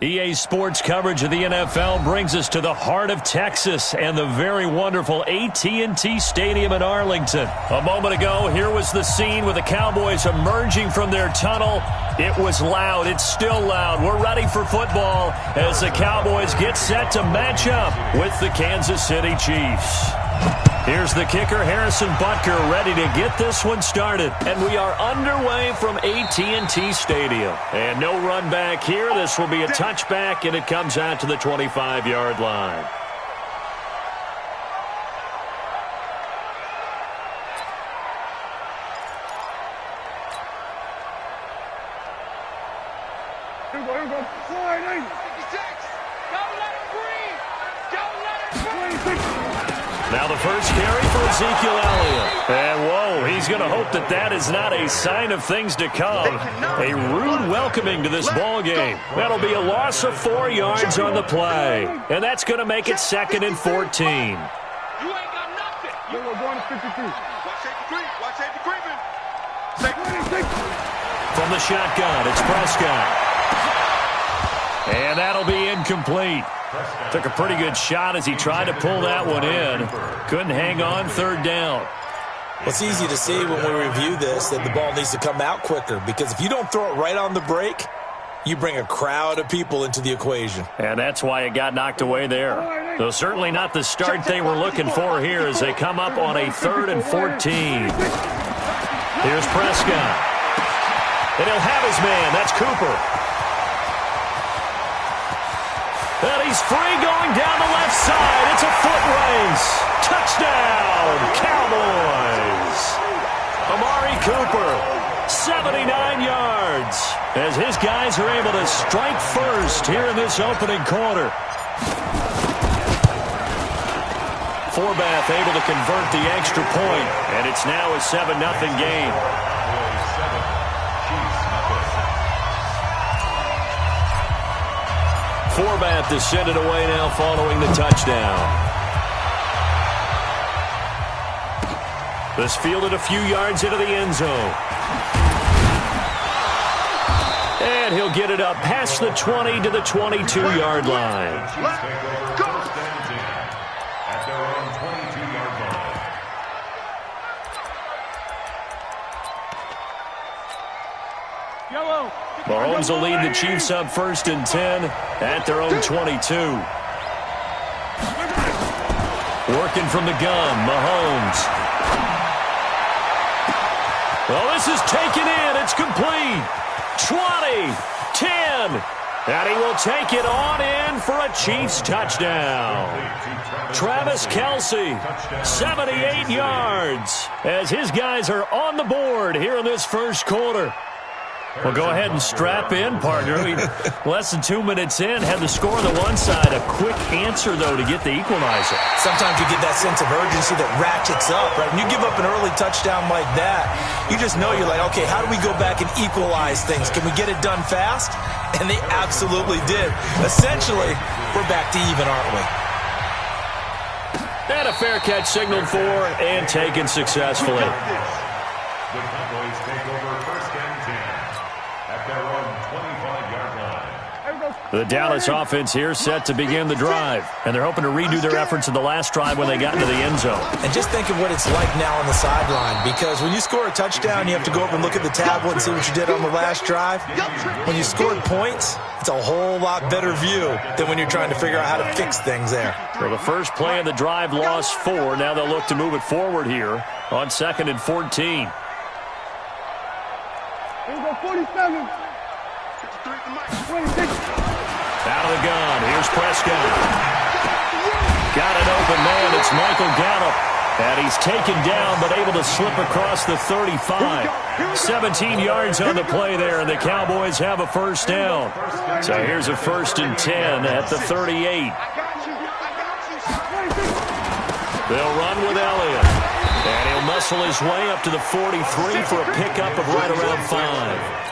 EA Sports coverage of the NFL brings us to the heart of Texas and the very wonderful AT&T Stadium in Arlington. A moment ago, here was the scene with the Cowboys emerging from their tunnel. It was loud. It's still loud. We're ready for football as the Cowboys get set to match up with the Kansas City Chiefs. Here's the kicker, Harrison Butker, ready to get this one started. And we are underway from AT&T Stadium. And no run back here. This will be a touchback, and it comes out to the 25-yard line. Here we go. 4-8. 56. Don't let him breathe. Don't let him breathe. Now the first carry for Ezekiel Elliott. And whoa, he's going to hope that that is not a sign of things to come. A rude welcoming to this ball game. That'll be a loss of 4 yards on the play. And that's going to make it 2nd and 14. You ain't got nothing. We're going to 53. Watch safety creep. Watch safety creeping. From the shotgun, it's Prescott. And that'll be incomplete. Took a pretty good shot as he tried to pull that one in. Couldn't hang on, 3rd down. Well, it's easy to see when we review this that the ball needs to come out quicker, because if you don't throw it right on the break, you bring a crowd of people into the equation. And that's why it got knocked away there. Though certainly not the start they were looking for here as they come up on a 3rd and 14. Here's Prescott. And he'll have his man. That's Cooper. And he's free going down the left side. It's a foot race. Touchdown, Cowboys. Amari Cooper, 79 yards, as his guys are able to strike first here in this opening quarter. Forbath able to convert the extra point, and it's now a 7-0 game. Forbath to send it away now following the touchdown. This fielded a few yards into the end zone. And he'll get it up past the 20 to the 22-yard line. At their own 22-yard line. Yellow. Mahomes will lead the Chiefs up 1st and 10 at their own 22. Working from the gun, Mahomes. Well, this is taken in. It's complete. 20, 10, and he will take it on in for a Chiefs touchdown. Travis Kelce, 78 yards, as his guys are on the board here in this first quarter. Well, go ahead and strap in, partner. Less than 2 minutes in, had the score on the one side. A quick answer, though, to get the equalizer. Sometimes you get that sense of urgency that ratchets up, right? When you give up an early touchdown like that, you just know you're like, okay, how do we go back and equalize things? Can we get it done fast? And they absolutely did. Essentially, we're back to even, aren't we? And a fair catch signaled for and taken successfully. The Cowboys take over 1st and 10 at their own 25-yard line. The Dallas offense here set to begin the drive. And they're hoping to redo their efforts in the last drive when they got into the end zone. And just think of what it's like now on the sideline, because when you score a touchdown, you have to go over and look at the tablet and see what you did on the last drive. When you scored points, it's a whole lot better view than when you're trying to figure out how to fix things there. Well, the first play of the drive lost 4. Now they'll look to move it forward here on 2nd and 14. Here we go, 47. 26. Out of the gun, here's Prescott. Got an open man, it's Michael Gallup. And he's taken down, but able to slip across the 35. 17 yards on the play there, and the Cowboys have a first down. So here's a 1st and 10 at the 38. They'll run with Elliott. And he'll muscle his way up to the 43 for a pickup of right around 5.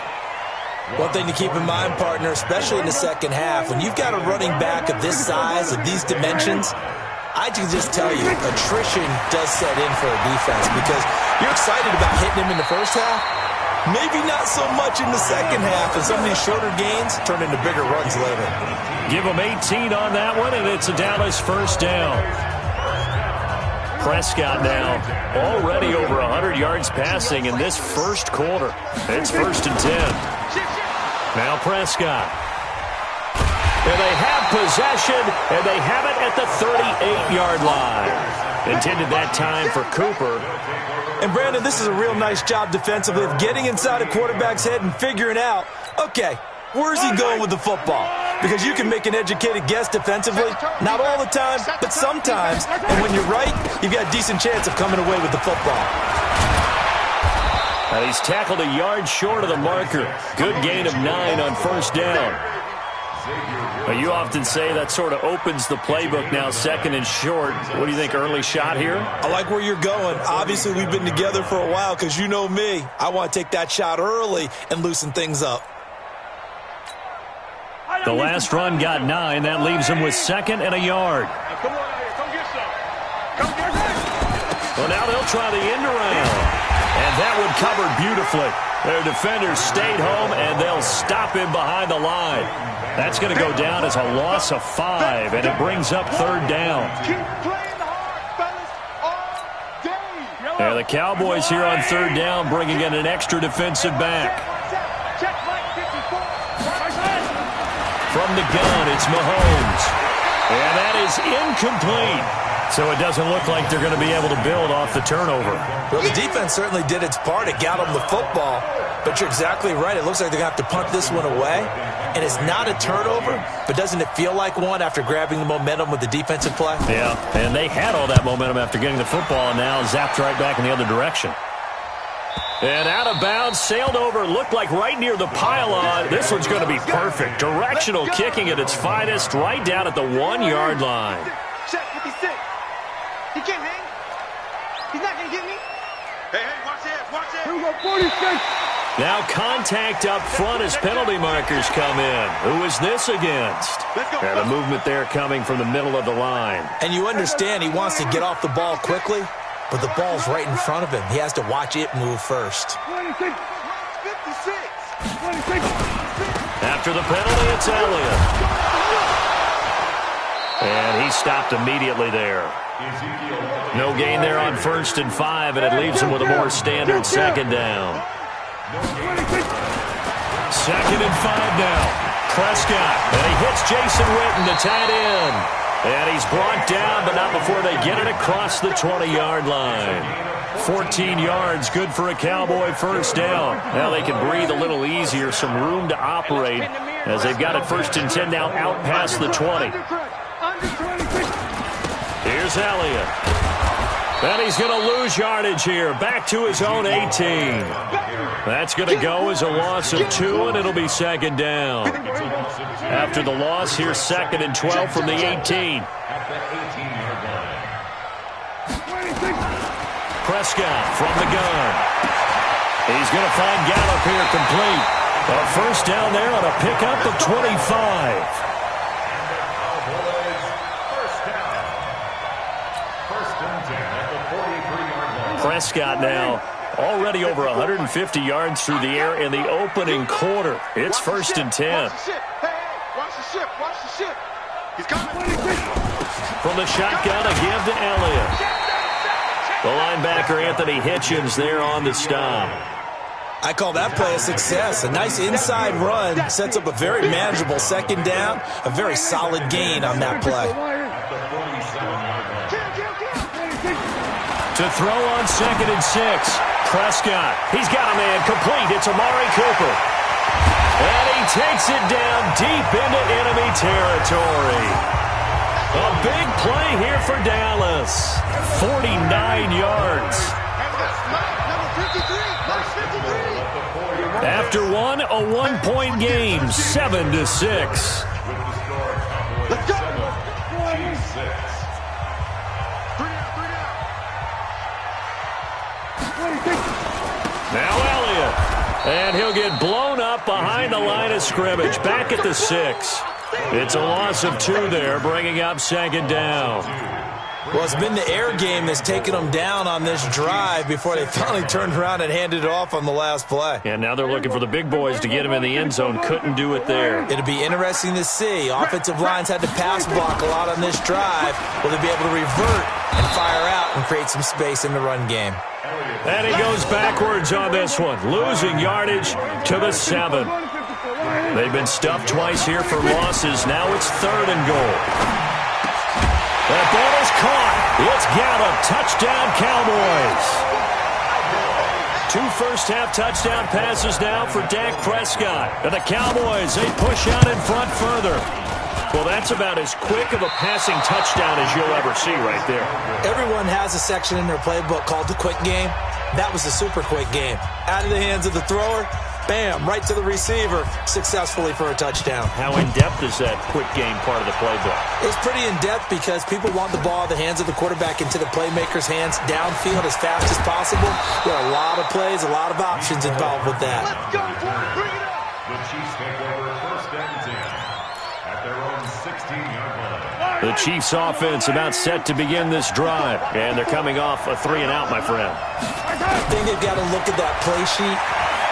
One thing to keep in mind, partner, especially in the second half, when you've got a running back of this size, of these dimensions, I can just tell you, attrition does set in for a defense, because you're excited about hitting him in the first half, Maybe not so much in the second half, and some of these shorter gains turn into bigger runs later. Give them 18 on that one, and it's a Dallas first down. Prescott now already over 100 yards passing in this first quarter. It's 1st and 10. Now Prescott. And they have possession, and they have it at the 38-yard line. Intended that time for Cooper. And, Brandon, this is a real nice job defensively of getting inside a quarterback's head and figuring out, okay, where's he going with the football? Because you can make an educated guess defensively. Not all the time, but sometimes. And when you're right, you've got a decent chance of coming away with the football. And he's tackled a yard short of the marker. Good gain of 9 on first down. You often say that sort of opens the playbook now, 2nd and short. What do you think, early shot here? I like where you're going. Obviously, we've been together for a while because you know me. I want to take that shot early and loosen things up. The last run got 9. That leaves him with 2nd and a yard. Come on, come get some. Come get some. Well, now they'll try the end around. And that one covered beautifully. Their defenders stayed home, and they'll stop him behind the line. That's going to go down as a loss of 5, and it brings up 3rd down. Keep playing hard, fellas, all day. There, the Cowboys here on 3rd down, bringing in an extra defensive back. Check Mike 54. From the gun, it's Mahomes. And that is incomplete. So it doesn't look like they're going to be able to build off the turnover. Well, the defense certainly did its part. It got them the football. But you're exactly right. It looks like they're going to have to punt this one away. And it's not a turnover, but doesn't it feel like one after grabbing the momentum with the defensive play? Yeah, and they had all that momentum after getting the football, and now zapped right back in the other direction. And out of bounds, sailed over, looked like right near the pylon. This one's going to be perfect. Directional kicking at its finest, right down at the 1-yard line. Check 56. He can't hang. He's not going to get me. Hey, watch this, watch this. Here we go, 46. Now contact up front as penalty markers come in. Who is this against? And a movement there coming from the middle of the line. And you understand he wants to get off the ball quickly, but the ball's right in front of him. He has to watch it move first. 26. 56. 26. After the penalty, it's Elliott. And he stopped immediely there. No gain there on 1st and 5, and it leaves him with a more standard 2nd down. 2nd and 5 now. Prescott, and he hits Jason Witten, the tight end. And he's brought down, but not before they get it across the 20-yard line. 14 yards, good for a Cowboy first down. Now they can breathe a little easier, some room to operate as they've got it 1st and 10 now out past the 20. Here's Elliott. And he's going to lose yardage here. Back to his own 18. That's going to go as a loss of 2, and it'll be 2nd down. After the loss, here's 2nd and 12 from the 18. Prescott from the gun. He's going to find Gallup here complete. A first down there on a pickup of 25. Prescott now already over 150 yards through the air in the opening quarter. It's 1st and 10. Watch the ship. Watch the ship. He's coming. From the shotgun, a give to Elliott. The linebacker, Anthony Hitchens, there on the stop. I call that play a success. A nice inside run sets up a very manageable 2nd down. A very solid gain on that play. To throw on 2nd and 6. Prescott. He's got a man complete. It's Amari Cooper. And he takes it down deep into enemy territory. A big play here for Dallas. 49 yards. After one, a 1-point game, 7-6. Let's go. Now Elliott. And he'll get blown up behind the line of scrimmage. Back at the 6. It's a loss of 2 there, bringing up 2nd down. Well, it's been the air game that's taken them down on this drive before they finally turned around and handed it off on the last play. And now they're looking for the big boys to get him in the end zone. Couldn't do it there. It'll be interesting to see. Offensive lines had to pass block a lot on this drive. Will they be able to revert and fire out and create some space in the run game? And he goes backwards on this one, losing yardage to the 7. They've been stuffed twice here for losses. Now it's 3rd and goal. That ball is caught. It's Gallup. Touchdown, Cowboys. 2 first-half touchdown passes now for Dak Prescott. And the Cowboys, they push out in front further. Well, that's about as quick of a passing touchdown as you'll ever see right there. Everyone has a section in their playbook called the quick game. That was the super quick game. Out of the hands of the thrower, bam, right to the receiver, successfully for a touchdown. How in-depth is that quick game part of the playbook? It's pretty in-depth because people want the ball in the hands of the quarterback into the playmaker's hands downfield as fast as possible. There are a lot of plays, a lot of options involved with that. Let's go, boy. Bring it up. The Chiefs take over 1st and 10 at their own 16-yard line. The Chiefs offense about set to begin this drive. And they're coming off a 3-and-out, my friend. I think they've got to look at that play sheet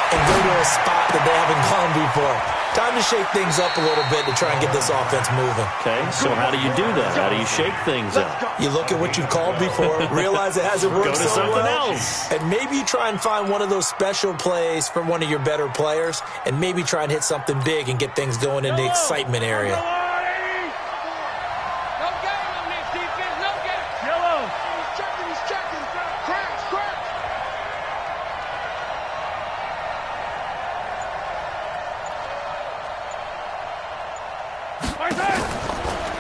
and go to a spot that they haven't gone before. Time to shake things up a little bit to try and get this offense moving. Okay, so how do you do that? How do you shake things up? You look at what you've called before, realize it hasn't worked Go to so something well, else. and maybe you try and find one of those special plays from one of your better players, and maybe try and hit something big and get things going in the excitement area.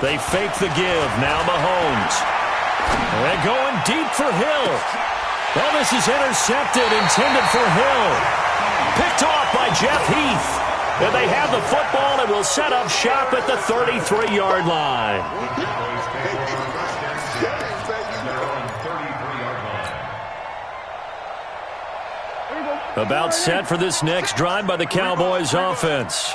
They fake the give. Now Mahomes. They're going deep for Hill. Well, this is intercepted, intended for Hill. Picked off by Jeff Heath. And they have the football and will set up shop at the 33-yard line. About set for this next drive by the Cowboys offense.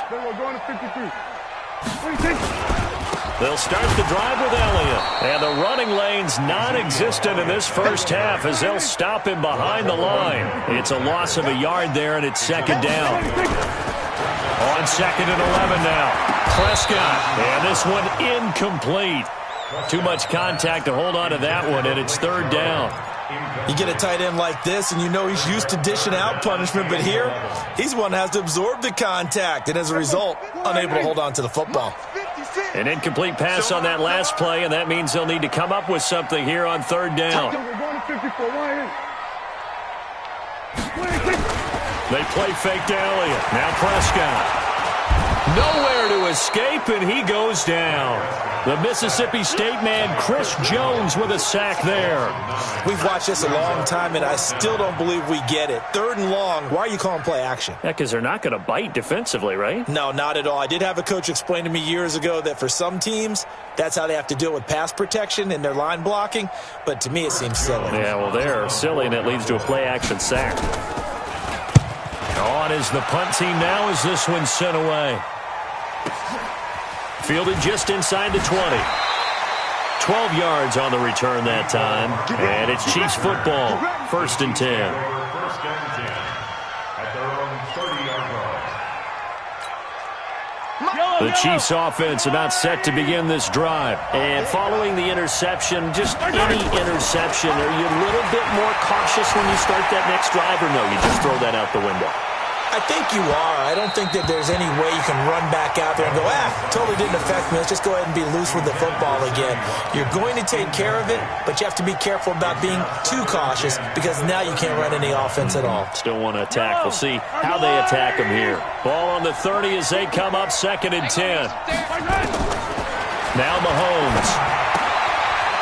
They'll start the drive with Elliott. And the running lane's non-existent in this first half as they'll stop him behind the line. It's a loss of a yard there, and it's 2nd down. On 2nd and 11 now. Prescott. And this one incomplete. Too much contact to hold on to that one, and it's 3rd down. You get a tight end like this, and you know he's used to dishing out punishment, but here, he's one that has to absorb the contact, and as a result, unable to hold on to the football. An incomplete pass on that last play, and that means they'll need to come up with something here on 3rd down. They play fake to Elliott. Now Prescott. Nowhere to escape, and he goes down. The Mississippi State man, Chris Jones, with a sack there. We've watched this a long time, and I still don't believe we get it. 3rd and long. Why are you calling play action? Yeah, because they're not going to bite defensively, right? No, not at all. I did have a coach explain to me years ago that for some teams, that's how they have to deal with pass protection and their line blocking. But to me, it seems silly. Yeah, well, they're silly, and it leads to a play action sack. On is the punt team now as this one's sent away. Fielded just inside the 20. 12 yards on the return that time. And it's Chiefs football. 1st and 10. 1st and 10 at their own 30-yard line. The Chiefs offense about set to begin this drive. And following the interception, just any interception, are you a little bit more cautious when you start that next drive, or no, you just throw that out the window? I think you are. I don't think that there's any way you can run back out there and go, totally didn't affect me. Let's just go ahead and be loose with the football again. You're going to take care of it, but you have to be careful about being too cautious because now you can't run any offense at all. Still want to attack. We'll see how they attack them here. Ball on the 30 as they come up 2nd and 10. Now Mahomes.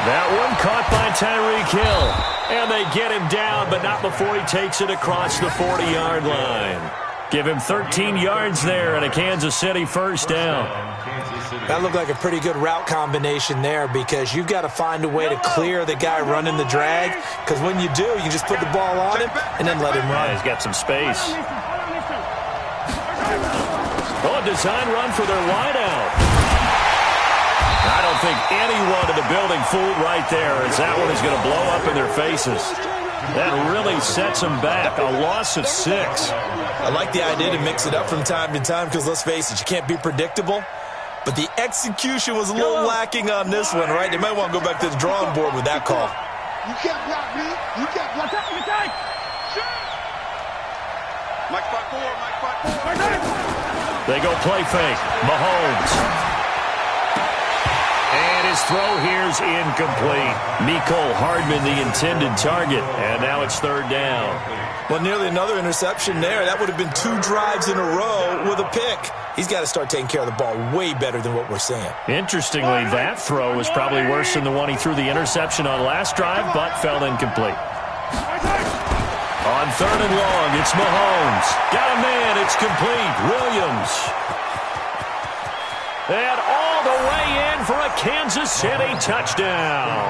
That one caught by Tyreek Hill. And they get him down, but not before he takes it across the 40-yard line. Give him 13 yards there and a Kansas City 1st down. That looked like a pretty good route combination there because you've got to find a way to clear the guy running the drag because when you do, you just put the ball on him and then let him run. Yeah, he's got some space. A design run for their wideout. I don't think anyone in the building fooled right there, as that one is going to blow up in their faces. That really sets them back. A loss of 6. I like the idea to mix it up from time to time because, let's face it, you can't be predictable. But the execution was a little lacking on this one, right? They might want to go back to the drawing board with that call. You can't block me. You can't block me. Mike 5-4, Mike 5-4. They go play fake. Mahomes. And his throw here's incomplete. Mecole Hardman, the intended target. And now it's 3rd down. Well, nearly another interception there. That would have been 2 drives in a row with a pick. He's got to start taking care of the ball way better than what we're seeing. Interestingly, that throw was probably worse than the one he threw the interception on last drive, but fell incomplete. On 3rd and long, it's Mahomes. Got a man, it's complete. Williams. And all the way in for a Kansas City touchdown.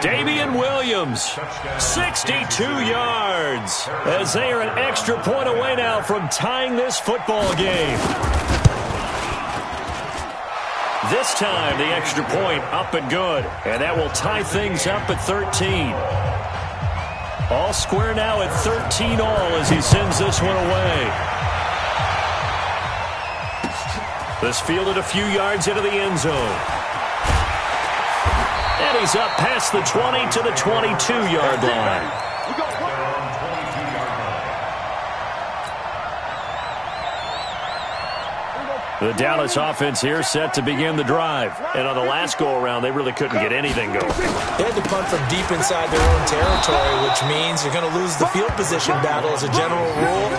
Damian Williams, 62 yards, as they are an extra point away now from tying this football game. This time, the extra point up and good, and that will tie things up at 13. All square now at 13 all as he sends this one away. This fielded a few yards into the end zone. And he's up past the 20 to the 22-yard line. The Dallas offense here set to begin the drive. And on the last go-around, they really couldn't get anything going. They had to punt from deep inside their own territory, which means you're going to lose the field position battle as a general rule.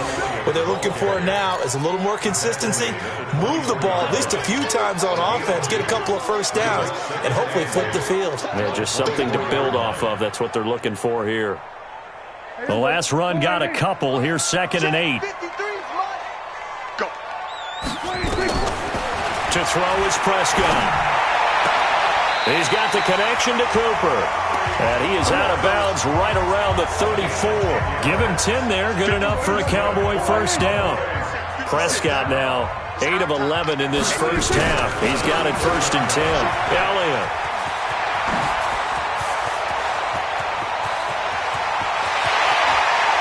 What they're looking for now is a little more consistency, move the ball at least a few times on offense, get a couple of first downs, and hopefully flip the field. Yeah, just something to build off of. That's what they're looking for here. The last run got a couple. Here's 2nd and 8. To throw is Prescott. He's got the connection to Cooper. And he is out of bounds right around the 34. Give him 10 there. Good enough for a Cowboy first down. Prescott now 8 of 11 in this first half. He's got it 1st and 10. Elliott.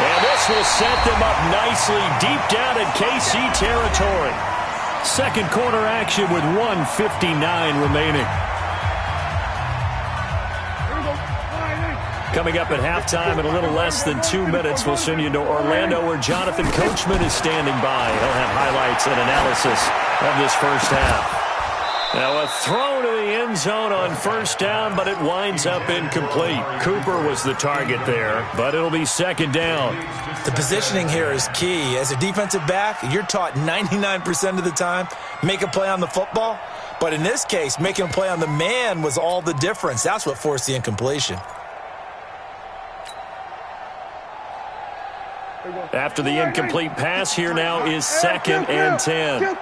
And this will set them up nicely deep down in KC territory. Second quarter action with 1:59 remaining. Coming up at halftime in a little less than 2 minutes, we'll send you to Orlando where Jonathan Coachman is standing by. He'll have highlights and analysis of this first half. Now a throw to the end zone on first down, but it winds up incomplete. Cooper was the target there, but it'll be 2nd down. The positioning here is key. As a defensive back, you're taught 99% of the time, make a play on the football. But in this case, making a play on the man was all the difference. That's what forced the incompletion. After the incomplete pass, here now is 2nd and 10.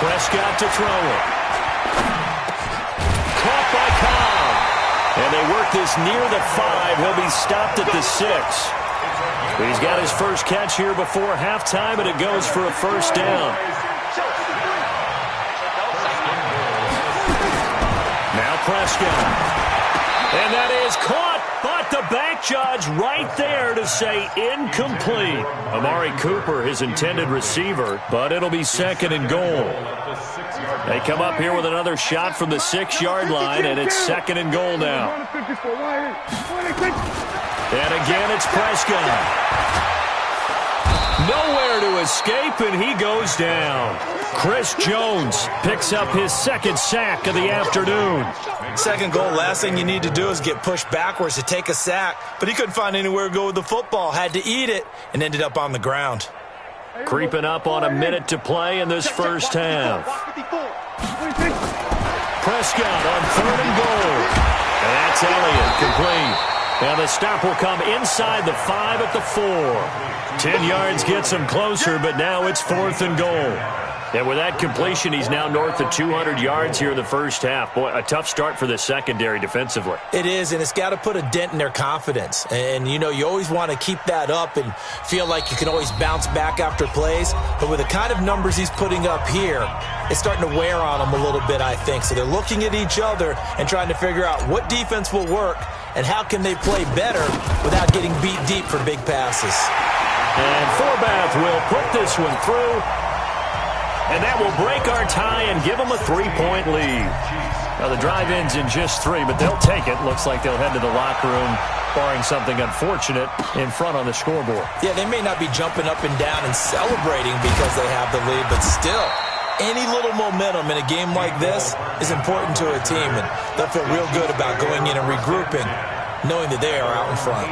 Prescott to throw it. Caught by Cobb. And they work this near the 5. He'll be stopped at the 6. He's got his first catch here before halftime, and it goes for a first down. Now Prescott. And that is caught, but the back judge right there to say incomplete. Amari Cooper, his intended receiver, but it'll be 2nd and goal. They come up here with another shot from the 6-yard line, and it's 2nd and goal now. And again, it's Prescott. Nowhere to escape, and he goes down. Chris Jones picks up his 2nd sack of the afternoon. 2nd goal, last thing you need to do is get pushed backwards to take a sack. But he couldn't find anywhere to go with the football, had to eat it, and ended up on the ground. Creeping up on a minute to play in this first half. Prescott on 3rd and goal. And that's Elliott, complete. Now the stop will come inside the 5 at the 4. 10 yards gets him closer, but now it's 4th and goal. And with that completion, he's now north of 200 yards here in the first half. Boy, a tough start for the secondary defensively. It is, and it's got to put a dent in their confidence. And, you know, you always want to keep that up and feel like you can always bounce back after plays. But with the kind of numbers he's putting up here, it's starting to wear on them a little bit, I think. So they're looking at each other and trying to figure out what defense will work and how can they play better without getting beat deep for big passes. And Forbath will put this one through. And that will break our tie and give them a 3-point lead. Now, the drive ends in just 3, but they'll take it. Looks like they'll head to the locker room, barring something unfortunate, in front on the scoreboard. Yeah, they may not be jumping up and down and celebrating because they have the lead, but still, any little momentum in a game like this is important to a team, and they'll feel real good about going in and regrouping, knowing that they are out in front.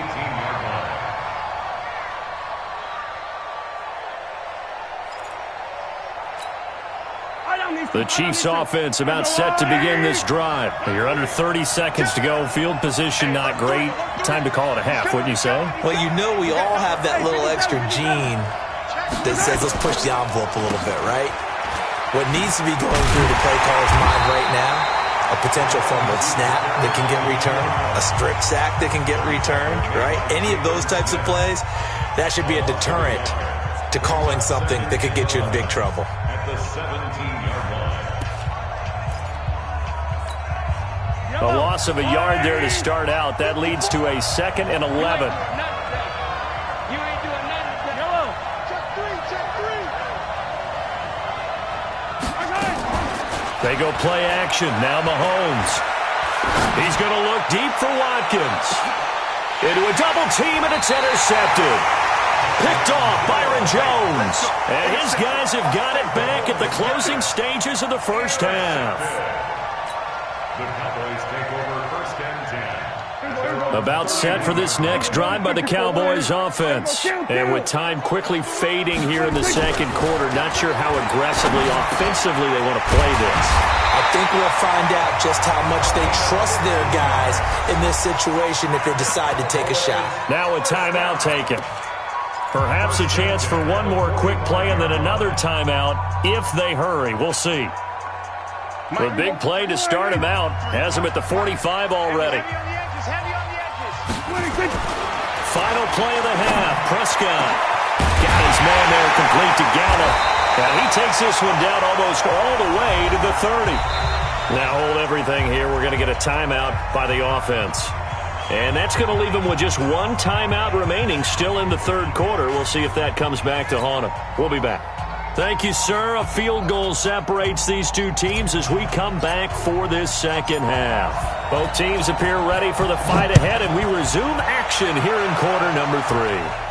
The Chiefs offense about set to begin this drive. You're under 30 seconds to go. Field position not great. Time to call it a half, wouldn't you say? Well, you know we all have that little extra gene that says let's push the envelope a little bit, right? What needs to be going through the play caller's mind right now, a potential fumbled snap that can get returned, a strip sack that can get returned, right? Any of those types of plays, that should be a deterrent to calling something that could get you in big trouble. At the 17-yard line. A loss of a yard there to start out. That leads to a 2nd and 11. You ain't doing nothing. Yellow. Check three. They go play action. Now Mahomes. He's going to look deep for Watkins. Into a double team, and it's intercepted. Picked off Byron Jones. And his guys have got it back at the closing stages of the first half. The Cowboys take over 1st and 10. About set for this next drive by the Cowboys offense. And with time quickly fading here in the second quarter, not sure how aggressively, offensively they want to play this. I think we'll find out just how much they trust their guys in this situation if they decide to take a shot. Now a timeout taken. Perhaps a chance for one more quick play and then another timeout if they hurry. We'll see. A big play to start him out. Has him at the 45 already. Final play of the half. Prescott got his man there complete to Gallup. And he takes this one down almost all the way to the 30. Now hold everything here. We're going to get a timeout by the offense. And that's going to leave him with just one timeout remaining still in the third quarter. We'll see if that comes back to haunt him. We'll be back. Thank you, sir. A field goal separates these two teams as we come back for this second half. Both teams appear ready for the fight ahead, and we resume action here in quarter number 3.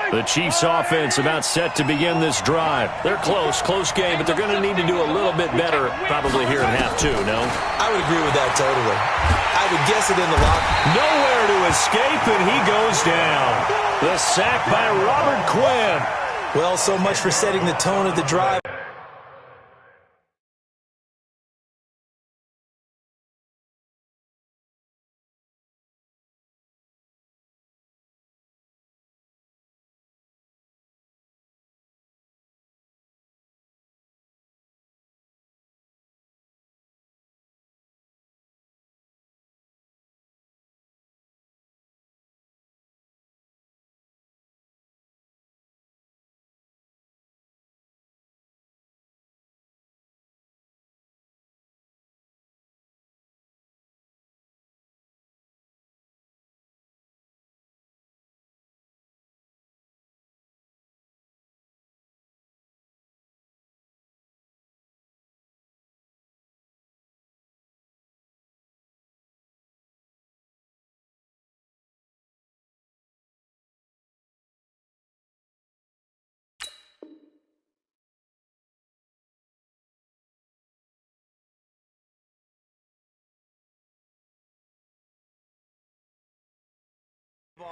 The Chiefs offense about set to begin this drive. They're close game, but they're going to need to do a little bit better probably here in half 2, no? I would agree with that totally. I would guess it in the lock. Nowhere to escape, and he goes down. The sack by Robert Quinn. Well, so much for setting the tone of the drive.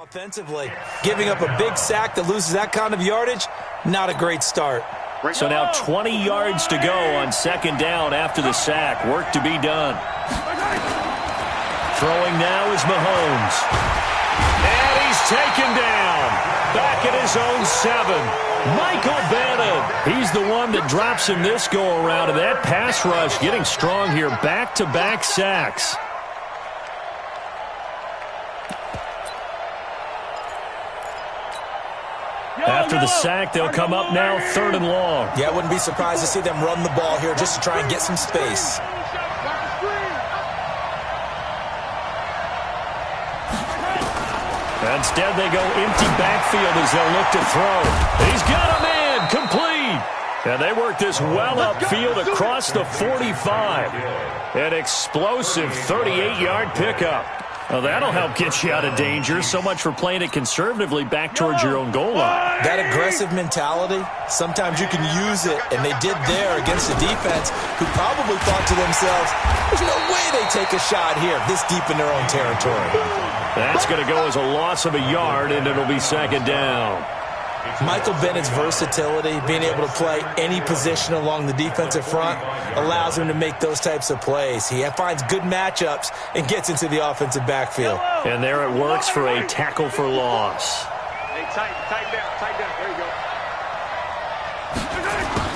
Offensively, giving up a big sack that loses that kind of yardage, not a great start. So now 20 yards to go on second down after the sack. Work to be done. Throwing now is Mahomes. And he's taken down. Back at his own 7. Michael Bennett. He's the one that drops him this go-around. And that pass rush getting strong here. Back-to-back sacks. After the sack, they'll come up now 3rd and long. Yeah, I wouldn't be surprised to see them run the ball here just to try and get some space. Instead, they go empty backfield as they'll look to throw. He's got a man, complete. And they work this well upfield across the 45. An explosive 38-yard pickup. Well, that'll help get you out of danger. So much for playing it conservatively back towards your own goal line. That aggressive mentality, sometimes you can use it, and they did there against a defense who probably thought to themselves, there's no way they take a shot here this deep in their own territory. That's going to go as a loss of a yard, and it'll be 2nd down. Michael Bennett's versatility, being able to play any position along the defensive front, allows him to make those types of plays. He finds good matchups and gets into the offensive backfield. And there it works for a tackle for loss. Hey, tight down. There you go.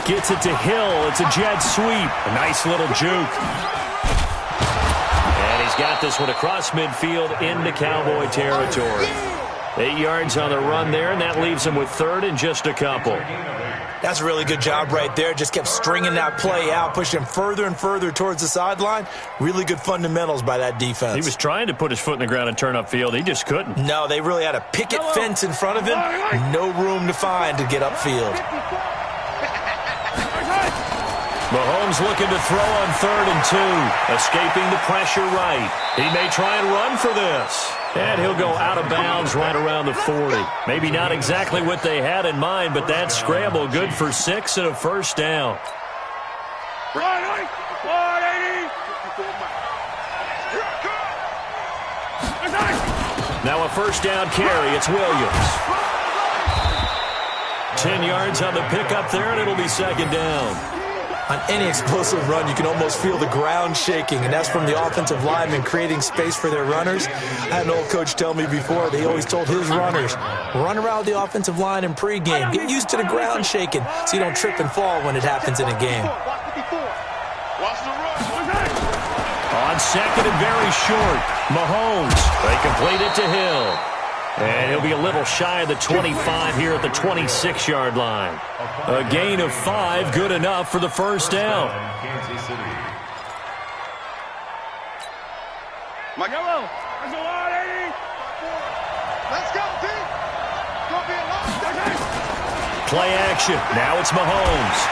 Gets it to Hill. It's a jet sweep. A nice little juke. And he's got this one across midfield into Cowboy territory. 8 yards on the run there, and that leaves him with 3rd and just a couple. That's a really good job right there. Just kept stringing that play out, pushing him further and further towards the sideline. Really good fundamentals by that defense. He was trying to put his foot in the ground and turn upfield. He just couldn't. No, they really had a picket fence in front of him. No room to find to get upfield. Mahomes looking to throw on 3rd and 2. Escaping the pressure right. He may try and run for this. And he'll go out of bounds right around the 40. Maybe not exactly what they had in mind, but that scramble good for 6 and a 1st down. Now a 1st down carry. It's Williams. 10 yards on the pickup there, and it'll be 2nd down. On any explosive run, you can almost feel the ground shaking, and that's from the offensive linemen creating space for their runners. I had an old coach tell me before, they always told his runners, run around the offensive line in pregame. Get used to the ground shaking so you don't trip and fall when it happens in a game. On 2nd and very short, Mahomes. They complete it to Hill. And he'll be a little shy of the 25 here at the 26-yard line. A gain of 5, good enough for the 1st down. Let's go, D. Play action. Now it's Mahomes.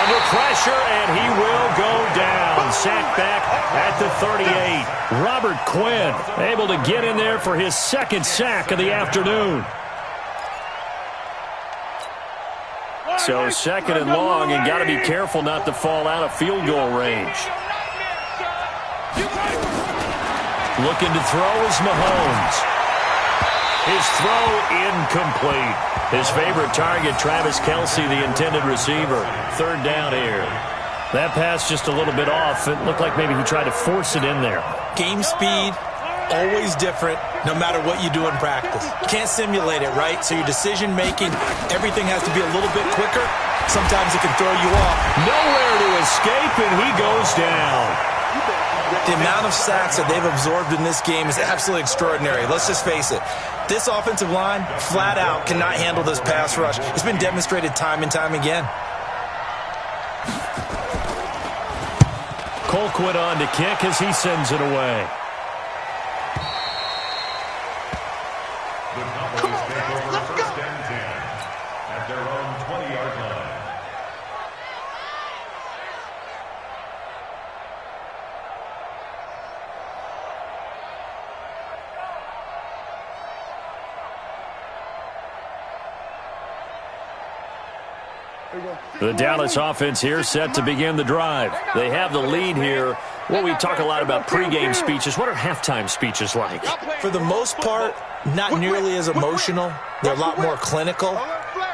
Under pressure, and he will go down. Sacked back at the 38. Robert Quinn able to get in there for his 2nd sack of the afternoon. So 2nd and long, and got to be careful not to fall out of field goal range. Looking to throw is Mahomes. His throw incomplete. His favorite target, Travis Kelce, the intended receiver. 3rd down here. That pass just a little bit off. It looked like maybe he tried to force it in there. Game speed, always different, no matter what you do in practice. You can't simulate it, right? So your decision-making, everything has to be a little bit quicker. Sometimes it can throw you off. Nowhere to escape, and he goes down. The amount of sacks that they've absorbed in this game is absolutely extraordinary. Let's just face it. This offensive line, flat out, cannot handle this pass rush. It's been demonstrated time and time again. Colquitt on to kick as he sends it away. The Cowboys take over 1st and 10 at their own 20-yard line. The Dallas offense here set to begin the drive. They have the lead here. Well, we talk a lot about pregame speeches. What are halftime speeches like? For the most part, not nearly as emotional. They're a lot more clinical.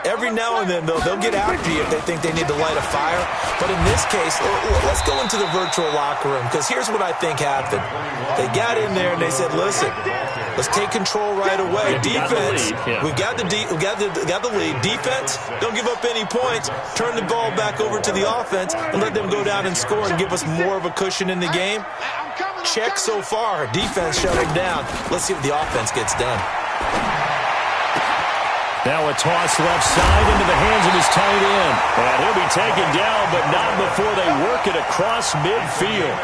Every now and then, they'll get after you if they think they need to light a fire. But in this case, let's go into the virtual locker room, because here's what I think happened. They got in there and they said, listen, let's take control right away. Defense, we've got the lead. Defense, don't give up any points. Turn the ball back over to the offense and let them go down and score and give us more of a cushion in the game. Check so far. Defense shut them down. Let's see what the offense gets done. Now a toss left side into the hands of his tight end. And he'll be taken down, but not before they work it across midfield.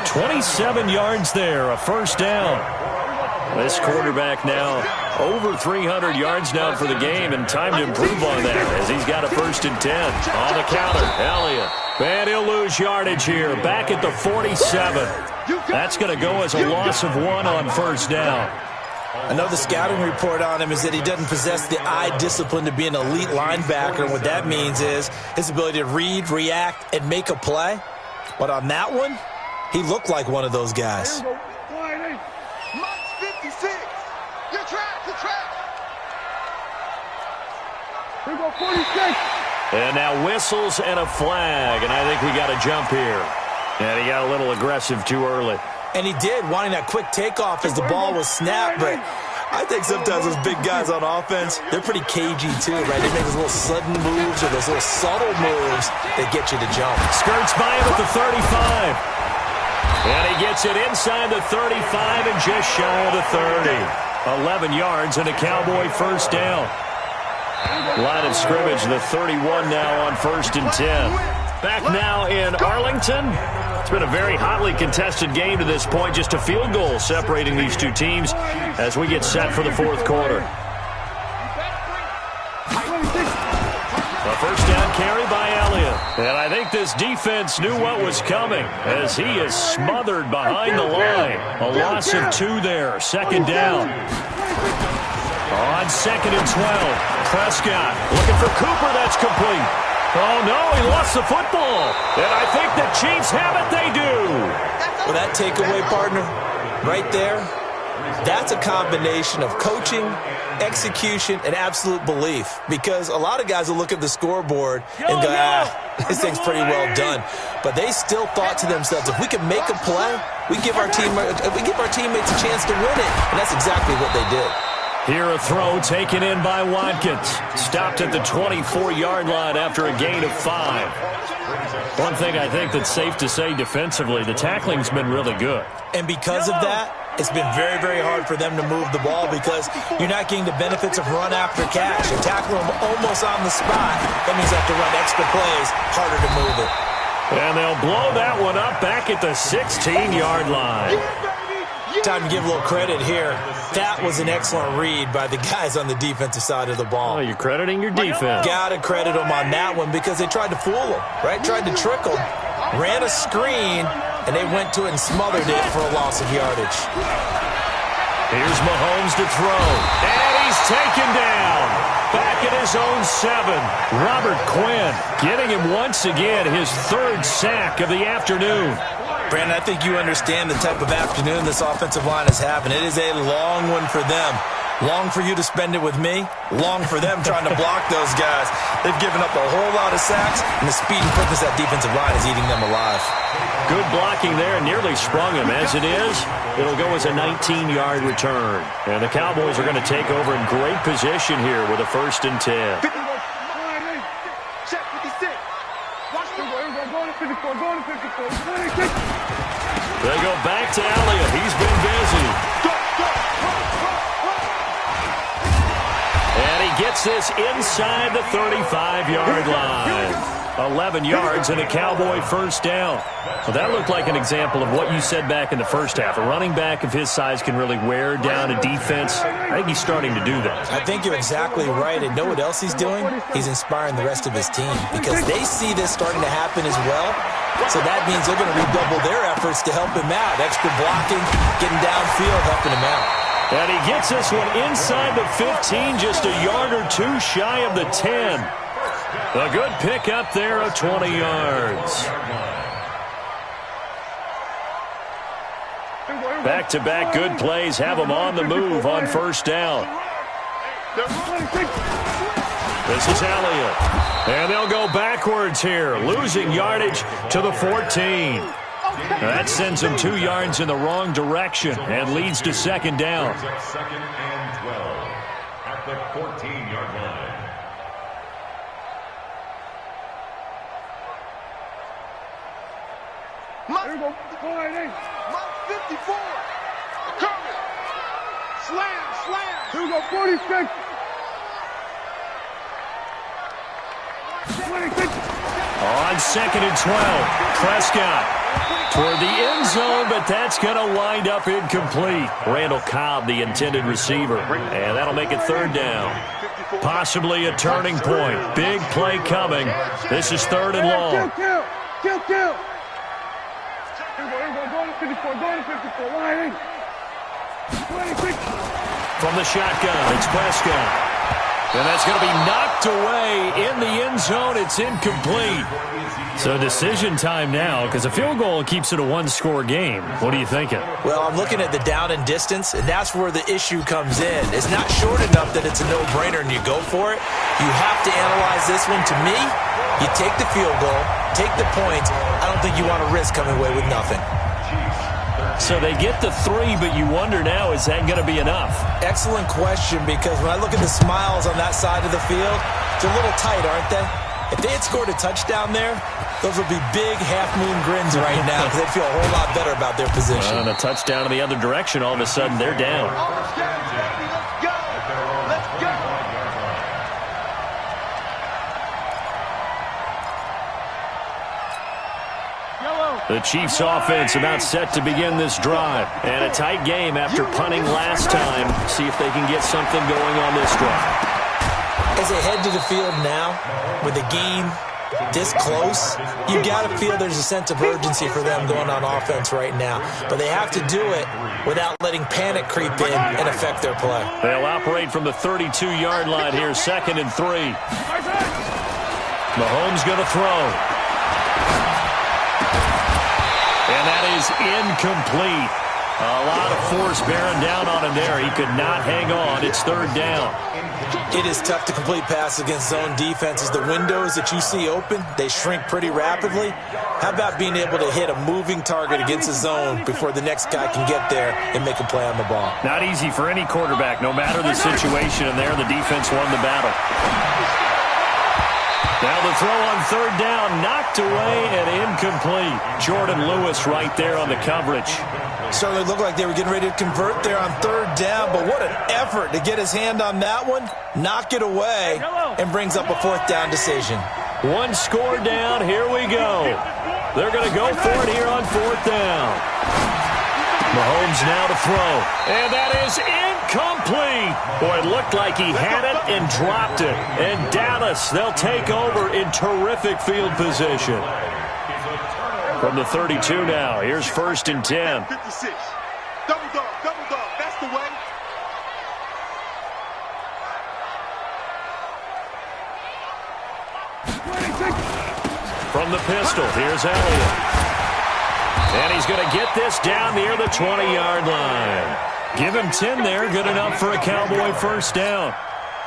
27 yards there, a first down. This quarterback now over 300 yards now for the game, and time to improve on that as he's got a 1st and 10. On the counter, Elliott. And he'll lose yardage here, back at the 47. That's going to go as a loss of 1 on first down. Another scouting report on him is that he doesn't possess the eye discipline to be an elite linebacker. And what that means is his ability to read, react, and make a play. But on that one, he looked like one of those guys. March 56. You're trapped. Here we go, 46. And now whistles and a flag, and I think we got a jump here. And he got a little aggressive too early. And he did, wanting that quick takeoff as the ball was snapped. But I think sometimes those big guys on offense, they're pretty cagey too, right? They make those little sudden moves or those little subtle moves that get you to jump. Skirts by him at the 35. And he gets it inside the 35 and just shy of the 30. 11 yards and a Cowboy first down. Line of scrimmage, the 31 now on 1st and 10. Back now in Arlington. It's been a very hotly contested game to this point. Just a field goal separating these two teams as we get set for the 4th quarter. A first down carry by Elliott. And I think this defense knew what was coming as he is smothered behind the line. A loss of 2 there. 2nd down. On 2nd and 12. Prescott looking for Cooper. That's complete. Oh, no, he lost the football. And I think the Chiefs have it. They do. Well, that takeaway, partner, right there, that's a combination of coaching, execution, and absolute belief. Because a lot of guys will look at the scoreboard and go, this thing's pretty well done. But they still thought to themselves, if we can make a play, we give our teammates a chance to win it. And that's exactly what they did. Here a throw taken in by Watkins. Stopped at the 24-yard line after a gain of 5. One thing I think that's safe to say defensively, the tackling's been really good. And because of that, it's been very, very hard for them to move the ball because you're not getting the benefits of run after catch. You're tackling them almost on the spot. That means you have to run extra plays, harder to move it. And they'll blow that one up back at the 16-yard line. Time to give a little credit here. That was an excellent read by the guys on the defensive side of the ball. Oh, you're crediting your defense. Got to credit them on that one because they tried to fool them, right? Tried to trick them. Ran a screen, and they went to it and smothered it for a loss of yardage. Here's Mahomes to throw. And he's taken down. Back at his own 7. Robert Quinn getting him once again his 3rd sack of the afternoon. Brandon, I think you understand the type of afternoon this offensive line is having. It is a long one for them. Long for you to spend it with me. Long for them trying to block those guys. They've given up a whole lot of sacks, and the speed and quickness of that defensive line is eating them alive. Good blocking there. Nearly sprung him. As it is, it'll go as a 19-yard return. And the Cowboys are going to take over in great position here with a 1st and 10. They go back to Elliott. He's been busy. And he gets this inside the 35-yard line. 11 yards and a Cowboy first down. Well, that looked like an example of what you said back in the first half. A running back of his size can really wear down a defense. I think he's starting to do that. I think you're exactly right. And know what else he's doing? He's inspiring the rest of his team because they see this starting to happen as well. So that means they're going to redouble their efforts to help him out. Extra blocking, getting downfield, helping him out. And he gets this one inside the 15, just a yard or 2 shy of the 10. A good pick up there of 20 yards. Back-to-back good plays have them on the move on first down. This is Elliott. And they'll go backwards here, losing yardage to the 14. That sends them 2 yards in the wrong direction and leads to second down. Second and 12 at the 14-yard line. Mark 54. Coming. Slam. Here we go, 46. 26. On second and 12, Prescott toward the end zone, but that's going to wind up incomplete. Randall Cobb, the intended receiver, and that'll make it third down. Possibly a turning point. Big play coming. This is third and long. Kill. Go to 54, line in. 26. From the shotgun, it's Prescott. And that's going to be knocked away in the end zone. It's incomplete. So decision time now, because a field goal keeps it a one-score game. What are you thinking? Well, I'm looking at the down and distance, and that's where the issue comes in. It's not short enough that it's a no-brainer and you go for it. You have to analyze this one. To me, you take the field goal, take the points. I don't think you want to risk coming away with nothing. So they get the 3, but you wonder now, is that going to be enough? Excellent question, because when I look at the smiles on that side of the field, they're a little tight, aren't they? If they had scored a touchdown there, those would be big half-moon grins right now because they'd feel a whole lot better about their position. And a touchdown in the other direction, all of a sudden they're down. Let's go. The Chiefs offense about set to begin this drive. And a tight game after punting last time. See if they can get something going on this drive. As they head to the field now, with the game this close, you got to feel there's a sense of urgency for them going on offense right now. But they have to do it without letting panic creep in and affect their play. They'll operate from the 32-yard line here, second and 3. Mahomes going to throw. And that is incomplete. A lot of force bearing down on him there. He could not hang on. It's third down. It is tough to complete passes against zone defenses. The windows that you see open, they shrink pretty rapidly. How about being able to hit a moving target against a zone before the next guy can get there and make a play on the ball? Not easy for any quarterback, no matter the situation. And there, the defense won the battle. Now the throw on third down, knocked away and incomplete. Jordan Lewis right there on the coverage. Certainly looked like they were getting ready to convert there on third down, but what an effort to get his hand on that one, knock it away, and brings up a fourth down decision. One score down, here we go. They're going to go for it here on fourth down. Mahomes now to throw, and that is incomplete. Boy, it looked like he had it and dropped it. And Dallas, they'll take over in terrific field position. From the 32 now, here's first and 10. 56. Double dog, that's the way. From the pistol, here's Elliott. And he's going to get this down near the 20-yard line. Give him 10 there, good enough for a Cowboy first down.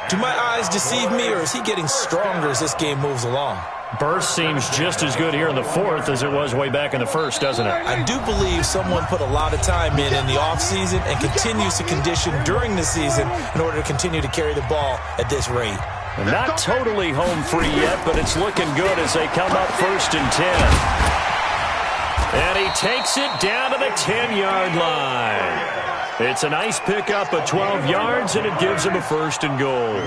Do my eyes deceive me, or is he getting stronger as this game moves along? Burst seems just as good here in the fourth as it was way back in the first, doesn't it? I do believe someone put a lot of time in the offseason and continues to condition during the season in order to continue to carry the ball at this rate. Not totally home free yet, but it's looking good as they come up first and 10. And he takes it down to the 10-yard line. It's a nice pickup of 12 yards, and it gives him a first and goal.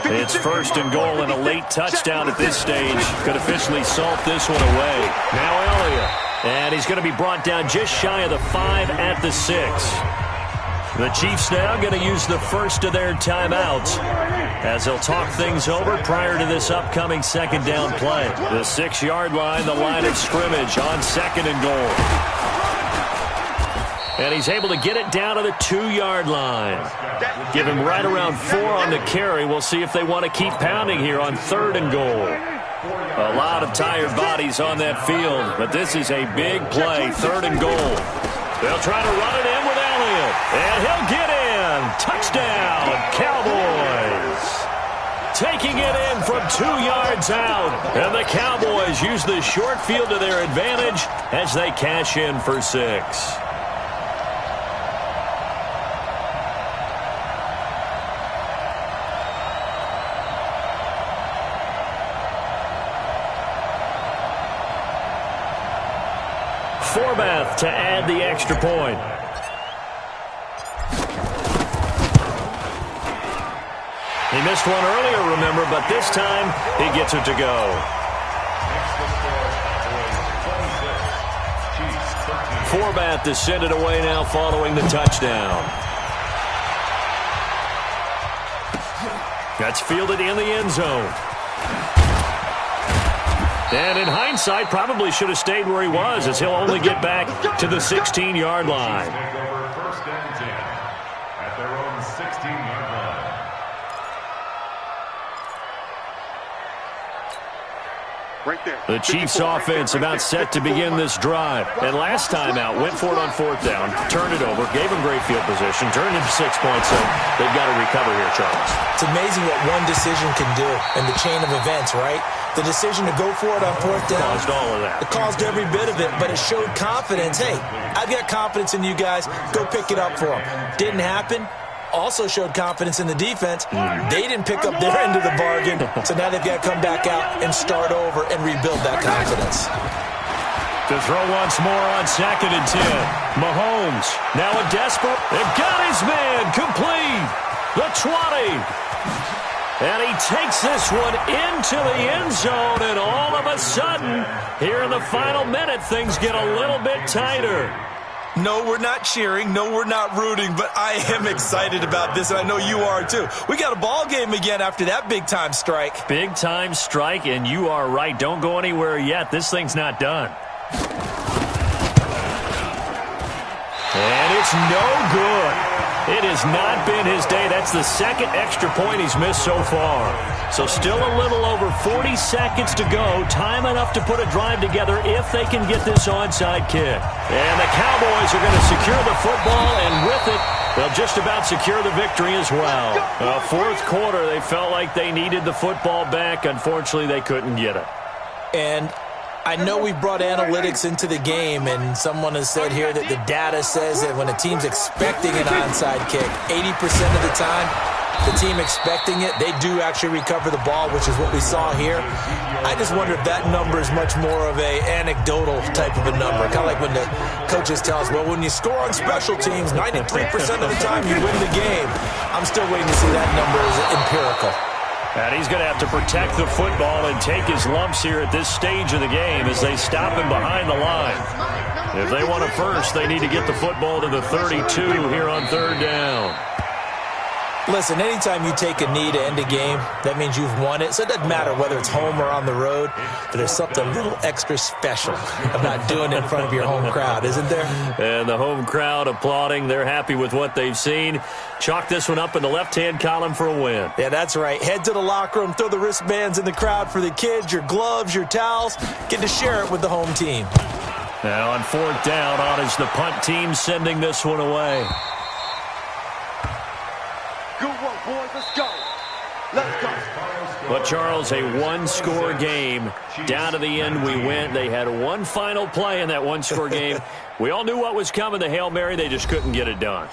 It's first and goal and a late touchdown at this stage. Could officially salt this one away. Now Elliott. And he's going to be brought down just shy of the 5 at the 6. The Chiefs now going to use the first of their timeouts as they'll talk things over prior to this upcoming second down play. The 6-yard line, the line of scrimmage on second and goal. And he's able to get it down to the 2-yard line. Give him right around 4 on the carry. We'll see if they want to keep pounding here on third and goal. A lot of tired bodies on that field, but this is a big play, third and goal. They'll try to run it in with Elliott, and he'll get in. Touchdown, Cowboys. taking it in from 2 yards out. And the Cowboys use the short field to their advantage as they cash in for 6. Forbath to add the extra point. He missed one earlier, remember, but this time he gets it to go. Forbath to send it away now following the touchdown. That's fielded in the end zone. And in hindsight, probably should have stayed where he was, as he'll only get back to the 16-yard line. First and 10 at their own 16-yard line. Right there. The Chiefs' offense about set to begin this drive. And last time out, went for it on 4th down, turned it over, gave him great field position, turned it to 6 points, so they've got to recover here, Charles. It's amazing what one decision can do in the chain of events, right? The decision to go for it on 4th down. Caused all of that. It caused every bit of it, but it showed confidence. Hey, I've got confidence in you guys. Go pick it up for them. Didn't happen. Also showed confidence in the defense. They didn't pick up their end of the bargain, so now they've got to come back out and start over and rebuild that confidence. To throw once more on 2nd and 10. Mahomes now a desperate. They've got his man complete. The 20. And he takes this one into the end zone, and all of a sudden, here in the final minute, things get a little bit tighter. No, we're not cheering. No, we're not rooting, but I am excited about this, and I know you are too. We got a ball game again after that big-time strike. Big-time strike, and you are right. Don't go anywhere yet. This thing's not done. And it's no good. It has not been his day. That's the 2nd extra point he's missed so far. So still a little over 40 seconds to go. Time enough to put a drive together if they can get this onside kick. And the Cowboys are going to secure the football, and with it, they'll just about secure the victory as well. 4th quarter, they felt like they needed the football back. Unfortunately, they couldn't get it. And I know we brought analytics into the game, and someone has said here that the data says that when a team's expecting an onside kick, 80% of the time, the team expecting it, they do actually recover the ball, which is what we saw here. I just wonder if that number is much more of a anecdotal type of a number. Kind of like when the coaches tell us, well, when you score on special teams, 93% of the time you win the game. I'm still waiting to see that number as empirical. And he's going to have to protect the football and take his lumps here at this stage of the game as they stop him behind the line. If they want a first, they need to get the football to the 32 here on 3rd down. Listen, anytime you take a knee to end a game, that means you've won it. So it doesn't matter whether it's home or on the road, but there's something a little extra special about doing it in front of your home crowd, isn't there? And the home crowd applauding. They're happy with what they've seen. Chalk this one up in the left-hand column for a win. Yeah, that's right. Head to the locker room, throw the wristbands in the crowd for the kids, your gloves, your towels. Get to share it with the home team. Now on 4th down, on is the punt team sending this one away. Good work, boys. Let's go. Let's go. But, Charles, a one-score game. Down to the end we went. They had one final play in that one-score game. We all knew what was coming, the Hail Mary. They just couldn't get it done.